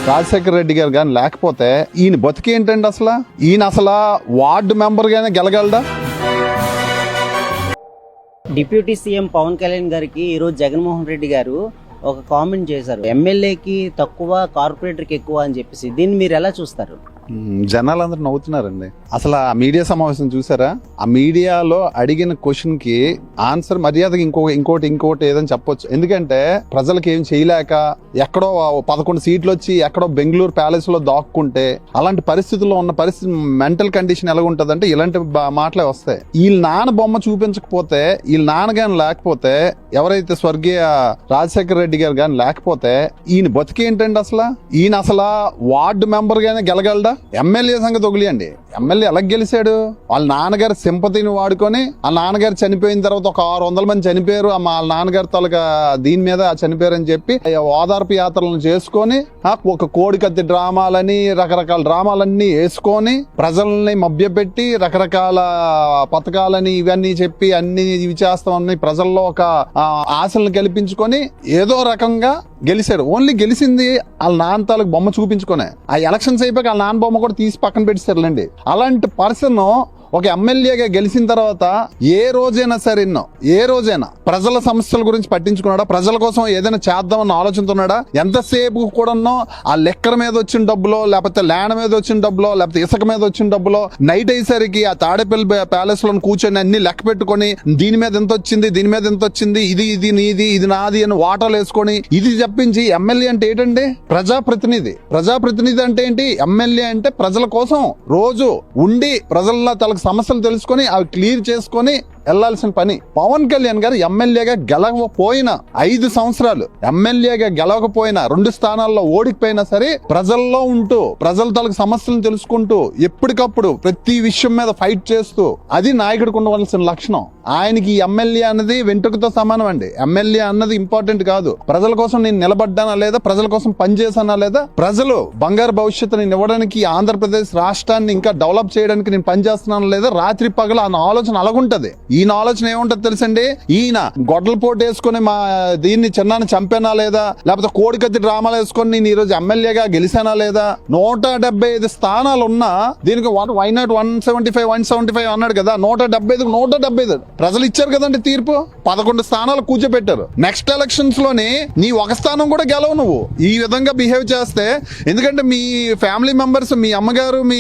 రాజశేఖర రెడ్డి గారు కానీ లేకపోతే ఈయన బతికేంటండి అసలు? ఈయన అసలు వార్డు మెంబర్ గానే గెలగలడా? డిప్యూటీ సీఎం పవన్ కళ్యాణ్ గారికి ఈరోజు జగన్మోహన్ రెడ్డి గారు ఒక కామెంట్ చేశారు, ఎమ్మెల్యేకి తక్కువ కార్పొరేటర్కి ఎక్కువ అని చెప్పేసి. దీన్ని మీరు ఎలా చూస్తారు? జనాలందరూ నవ్వుతున్నారండి. అసలు ఆ మీడియా సమావేశం చూసారా? ఆ మీడియాలో అడిగిన క్వశ్చన్ కి ఆన్సర్ మర్యాదగా ఇంకోటి ఏదని చెప్పొచ్చు. ఎందుకంటే ప్రజలకు ఏం చేయలేక ఎక్కడో 11 సీట్లు వచ్చి ఎక్కడో బెంగళూరు ప్యాలెస్ లో దాక్కుంటే అలాంటి పరిస్థితుల్లో ఉన్న పరిస్థితి మెంటల్ కండిషన్ ఎలా ఉంటది అంటే ఇలాంటి మాటలే వస్తాయి. వీళ్ళ నాన్న బొమ్మ చూపించకపోతే, వీళ్ళ నాన్నగాని లేకపోతే, ఎవరైతే స్వర్గీయ రాజశేఖర రెడ్డి గారు కానీ లేకపోతే ఈయన బతికేంటండి అసలు? ఈయన అసలు వార్డు మెంబర్ గానే గెలగలడా? ఎమ్మెల్యే సంగతి వదిలేయండి, ఎమ్మెల్యే ఎలా గెలిచాడు? వాళ్ళ నాన్నగారి సింపతిని వాడుకొని, వాళ్ళ నాన్నగారు చనిపోయిన తర్వాత ఒక 600 మంది చనిపోయారు, వాళ్ళ నాన్నగారి తాలూకా దీని మీద చనిపోయారు అని చెప్పి ఓదార్పు యాత్రలను చేసుకొని ఒక కోడికత్తి డ్రామాలని రకరకాల డ్రామాలన్నీ వేసుకొని ప్రజల్ని మభ్యపెట్టి రకరకాల పథకాలని ఇవన్నీ చెప్పి అన్ని ఇవి చేస్తామని ప్రజల్లో ఒక ఆశలను కల్పించుకొని ఏదో రకంగా గెలిచాడు. ఓన్లీ గెలిచింది వాళ్ళ నాన్న తాలూకు బొమ్మ చూపించుకునే. ఆ ఎలక్షన్స్ అయిపోయి వాళ్ళ నాన్న బొమ్మ కూడా తీసి పక్కన పెట్టేశారులేండి. అలాంటి పర్సన్ ఒక ఎమ్మెల్యేగా గెలిచిన తర్వాత ఏ రోజైనా ప్రజల సమస్యల గురించి పట్టించుకున్నాడా? ప్రజల కోసం ఏదైనా చేద్దామన్న ఆలోచనతున్నాడా? ఎంతసేపు కూడా ఆ లెక్కల మీద వచ్చిన డబ్బులో, లేకపోతే ల్యాండ్ మీద వచ్చిన డబ్బులో, లేకపోతే ఇసుక మీద వచ్చిన డబ్బులో నైట్ అయ్యేసరికి ఆ తాడేపల్లి ప్యాలెస్ లో కూర్చొని అన్ని లెక్క పెట్టుకొని దీని మీద ఎంత వచ్చింది, దీని మీద ఎంత వచ్చింది, ఇది నీది, ఇది నాది అని వాటాలు వేసుకొని ఇది చెప్పించి ఎమ్మెల్యే అంటే ఏంటండి? ప్రజాప్రతినిధి అంటే ఏంటి? ఎమ్మెల్యే అంటే ప్రజల కోసం రోజు ఉండి ప్రజల్లో తల సమస్యలు తెలుసుకొని అవి క్లియర్ చేసుకొని వెళ్లాల్సిన పని. పవన్ కళ్యాణ్ గారు ఎమ్మెల్యేగా గెలవకపోయినా 5 సంవత్సరాలు ఎమ్మెల్యేగా గెలవకపోయినా 2 స్థానాల్లో ఓడిపోయినా సరే ప్రజల్లో ఉంటూ ప్రజల తాలూకు సమస్యలను తెలుసుకుంటూ ఎప్పటికప్పుడు ప్రతి విషయం మీద ఫైట్ చేస్తూ, అది నాయకుడికి ఉండవలసిన లక్షణం. ఆయనకి ఎమ్మెల్యే అన్నది వెంట్రుకతో సమానం అండి. ఎమ్మెల్యే అన్నది ఇంపార్టెంట్ కాదు. ప్రజల కోసం నేను నిలబడ్డానా లేదా, ప్రజల కోసం పనిచేసానా లేదా, ప్రజలు బంగారు భవిష్యత్తుని ఇవ్వడానికి ఆంధ్రప్రదేశ్ రాష్ట్రాన్ని ఇంకా డెవలప్ చేయడానికి నేను పనిచేస్తున్నానా లేదా, రాత్రి పగల ఆ ఆలోచన అలాగుంటది. ఈయన ఆలోచన ఏముంటది తెలుసండి? ఈయన గొడ్డల పోటు వేసుకుని మా దీన్ని చిన్నాన్ని చంపానా లేదా, లేకపోతే కోడికత్తి డ్రామాలు వేసుకొని నేను ఈరోజు ఎమ్మెల్యేగా గెలిచానా లేదా, 175 స్థానాలు ఉన్నా దీనికి వైనాట్ 175 అన్నాడు కదా, 175 ప్రజలు ఇచ్చారు కదండి తీర్పు. 11 స్థానాలు కూర్చోబెట్టారు. నెక్స్ట్ ఎలక్షన్స్ లోని నీ ఒక స్థానం కూడా గెలవు నువ్వు ఈ విధంగా బిహేవ్ చేస్తే. ఎందుకంటే మీ ఫ్యామిలీ మెంబర్స్, మీ అమ్మగారు, మీ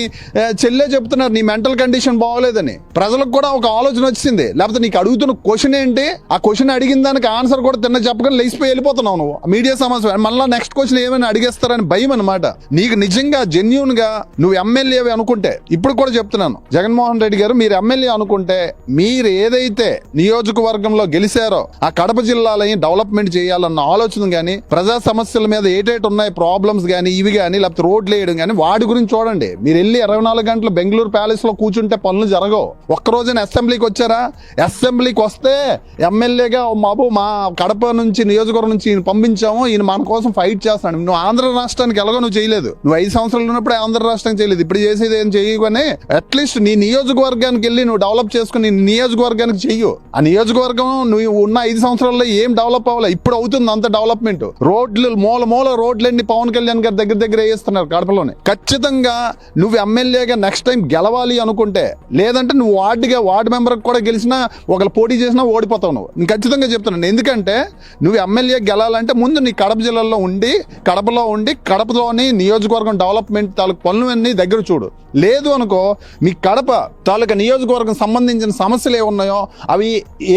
చెల్లె చెప్తున్నారు నీ మెంటల్ కండిషన్ బాగోలేదని. ప్రజలకు కూడా ఒక ఆలోచన వచ్చింది. లేకపోతే నీకు అడుగుతున్న క్వశ్చన్ ఏంటి, ఆ క్వశ్చన్ అడిగిన దానికి ఆన్సర్ కూడా తిన్న చెప్పకుండా లేచిపోయి వెళ్ళిపోతున్నావు నువ్వు మీడియా సమావేశం. మళ్ళీ నెక్స్ట్ క్వశ్చన్ ఏమైనా అడిగేస్తారని భయం అనమాట. నీకు నిజంగా జెన్యూన్ గా నువ్వు ఎమ్మెల్యే అనుకుంటే, ఇప్పుడు కూడా చెప్తున్నాను, జగన్మోహన్ రెడ్డి గారు మీరు ఎమ్మెల్యే అనుకుంటే మీరు ఏదైతే నియోజకవర్గంలో గెలిచారో ఆ కడప జిల్లాలో డెవలప్మెంట్ చేయాలన్న ఆలోచన గానీ, ప్రజా సమస్యల మీద ఏటేటి ఉన్నాయి ప్రాబ్లమ్స్ గానీ, ఇవి గానీ, లేకపోతే రోడ్లు వేయడం గానీ వాటి గురించి చూడండి. మీరు వెళ్ళి 24 గంటలు బెంగళూరు ప్యాలెస్ లో కూర్చుంటే పనులు జరగవు. ఒక్కరోజైనా అసెంబ్లీకి వచ్చారా? అసెంబ్లీకి వస్తే ఎమ్మెల్యేగా మా కడప నుంచి నియోజకవర్గం నుంచి ఈయన పంపించాము, ఈయన మన కోసం ఫైట్ చేస్తాడు. నువ్వు ఆంధ్ర రాష్ట్రానికి ఎలాగో నువ్వు చేయలేదు. నువ్వు 5 సంవత్సరాలు ఉన్నప్పుడే ఆంధ్ర రాష్ట్రానికి చేయలేదు, ఇప్పుడు చేసేది ఏం చేయగానే అట్లీస్ట్ నీ నియోజకవర్గానికి వెళ్ళి నువ్వు డెవలప్ చేసుకుని నీ నియోజకవర్గానికి చెయ్యు. ఆ నియోజకవర్గం నువ్వు ఉన్న 5 సంవత్సరాల్లో ఏం డెవలప్ అవ్వాలి? ఇప్పుడు అవుతుంది అంత డెవలప్మెంట్. రోడ్లు మూల రోడ్లన్నీ పవన్ కళ్యాణ్ గారి దగ్గర వేస్తున్నారు కడపలోనే. ఖచ్చితంగా నువ్వు ఎమ్మెల్యేగా నెక్స్ట్ టైం గెలవాలి అనుకుంటే, లేదంటే నువ్వు వార్డు మెంబర్ కూడా గెలిచినా ఒకళ్ళు పోటీ చేసినా ఓడిపోతావు నువ్వు. నేను ఖచ్చితంగా చెప్తున్నాను. ఎందుకంటే నువ్వు ఎమ్మెల్యే గెలాలంటే ముందు నీ కడప జిల్లాలో ఉండి, కడపలోని నియోజకవర్గం డెవలప్మెంట్ తాలూకు పనులన్నీ దగ్గర చూడు. లేదు అనుకో, మీ కడప తాలూకా నియోజకవర్గం సంబంధించిన సమస్యలు ఏమున్నాయో అవి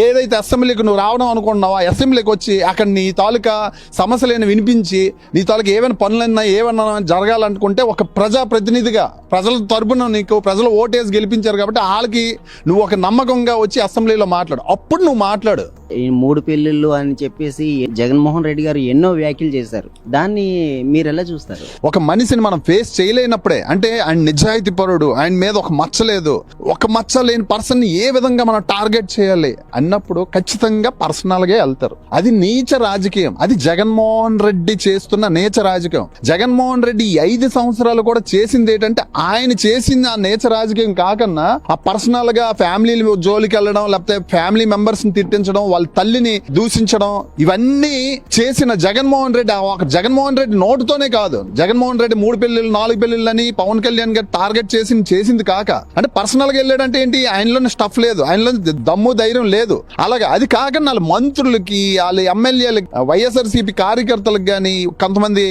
ఏదైతే అసెంబ్లీకి నువ్వు రావడం అనుకుంటున్నావో అసెంబ్లీకి వచ్చి అక్కడ నీ తాలూకా సమస్యలను వినిపించి, నీ తాలూకా ఏమైనా పనులన్నా ఏమన్నా జరగాలనుకుంటే ఒక ప్రజాప్రతినిధిగా ప్రజల తరపున నీకు ప్రజలు ఓటేసి గెలిపించారు కాబట్టి వాళ్ళకి నువ్వు ఒక నమ్మకంగా వచ్చి అసెంబ్లీలో మాట్లాడు. అప్పుడు నువ్వు మాట్లాడు. ఈ 3 పెళ్లిళ్ళు అని చెప్పేసి జగన్మోహన్ రెడ్డి గారు ఎన్నో వ్యాఖ్యలు చేశారు. దాన్ని మీరు ఎలా చూస్తారు? ఒక మనిషిని మనం ఫేస్ చేయలేనప్పుడే, అంటే ఆయన నిజాయితీ పరుడు, ఆయన మీద ఒక మచ్చ లేదు, ఒక మచ్చ లేని పర్సన్ ఏ విధంగా మనం టార్గెట్ చేయాలి అన్నప్పుడు ఖచ్చితంగా పర్సనల్ గా వెళ్తారు. అది నీచ రాజకీయం. అది జగన్మోహన్ రెడ్డి చేస్తున్న నీచ రాజకీయం. జగన్మోహన్ రెడ్డి 5 సంవత్సరాలు కూడా చేసింది ఏంటంటే, ఆయన చేసింది ఆ నీచ రాజకీయం కాకన్నా ఆ పర్సనల్ గా ఫ్యామిలీ జోలికి వెళ్ళడం, లేకపోతే ఫ్యామిలీ మెంబర్స్ ని తిట్టించడం, వాళ్ళ వాళ్ళ తల్లిని దూషించడం, ఇవన్నీ చేసిన జగన్మోహన్ రెడ్డి, ఒక జగన్మోహన్ రెడ్డి నోటుతోనే కాదు, జగన్మోహన్ రెడ్డి 3 పెళ్లిళ్ళు 4 పెళ్లిళ్ళని పవన్ కళ్యాణ్ గారు టార్గెట్ చేసింది కాక, అంటే పర్సనల్ గా వెళ్ళాడంటే ఏంటి, ఆయనలోని స్టఫ్ లేదు, ఆయనలో దమ్ము ధైర్యం లేదు. అలాగే అది కాక వాళ్ళ మంత్రులకి, వాళ్ళ ఎమ్మెల్యేలకి, వైఎస్ఆర్సీపీ కార్యకర్తలకు గానీ, కొంతమంది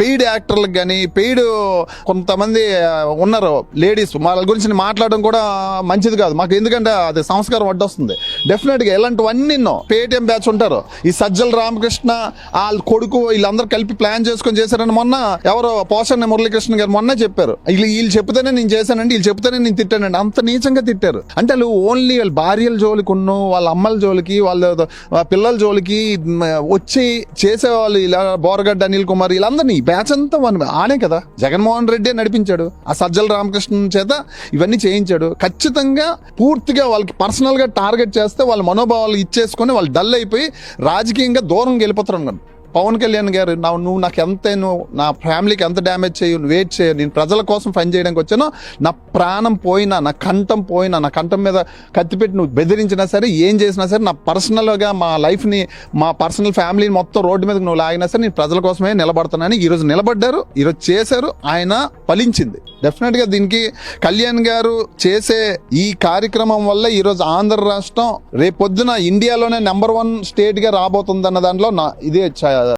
పెయిడ్ యాక్టర్లకు గానీ, పెయిడ్ కొంతమంది ఉన్నారు లేడీస్, వాళ్ళ గురించి నేను మాట్లాడడం కూడా మంచిది కాదు మాకు, ఎందుకంటే అది సంస్కారం అడ్డొస్తుంది. డెఫినెట్ గా ఇలాంటివన్నీ పేటిఎం బ్యాచ్ ఉంటారు, ఈ సజ్జల రామకృష్ణ వాళ్ళ కొడుకు వీళ్ళందరూ కలిపి ప్లాన్ చేసుకొని చేశారని మొన్న ఎవరో పోషణ మురళీకృష్ణ గారు మొన్న చెప్పారు. వీళ్ళు చెప్తేనే నేను చేశానండి, వీళ్ళు చెప్తేనే నేను తిట్టానండి, అంత నీచంగా తిట్టారు. అంటే వాళ్ళు ఓన్లీ వాళ్ళ భార్యల జోలికి వాళ్ళ అమ్మల జోలికి, వాళ్ళ పిల్లల జోలికి వచ్చి చేసేవాళ్ళు ఇలా బోరగడ్డ అనిల్ కుమార్ వీళ్ళందరినీ బ్యాచ్ అంతా ఆనే కదా జగన్మోహన్ రెడ్డి నడిపించాడు, ఆ సజ్జల రామకృష్ణ చేత ఇవన్నీ చేయించాడు. ఖచ్చితంగా పూర్తిగా వాళ్ళకి పర్సనల్ గా టార్గెట్ చేస్తే వాళ్ళ మనోభావాలు ఇచ్చేసుకొని వాళ్ళు డల్ అయిపోయి రాజకీయంగా దూరంగా వెళ్ళిపోతారు అన్నాడు. పవన్ కళ్యాణ్ గారు, నువ్వు నాకు ఎంత, నువ్వు నా ఫ్యామిలీకి ఎంత డ్యామేజ్ చేయు, నువ్వు వెయిట్ చేయు, నేను ప్రజల కోసం పని చేయడానికి వచ్చాను, నా ప్రాణం పోయినా, నా కంఠం పోయినా, నా కంఠం మీద కత్తిపెట్టి నువ్వు బెదిరించినా సరే, ఏం చేసినా సరే, నా పర్సనల్గా మా లైఫ్ని, మా పర్సనల్ ఫ్యామిలీని మొత్తం రోడ్డు మీదకి నువ్వు లాగినా సరే నేను ప్రజల కోసమే నిలబడతానని ఈరోజు నిలబడ్డారు, ఈరోజు చేశారు, ఆయన ఫలించింది. డెఫినెట్ గా దీనికి కళ్యాణ్ గారు చేసే ఈ కార్యక్రమం వల్ల ఈరోజు ఆంధ్ర రాష్ట్రం రేపొద్దున ఇండియాలోనే నెంబర్ 1 స్టేట్ గా రాబోతుంది అన్న దాంట్లో ఇదే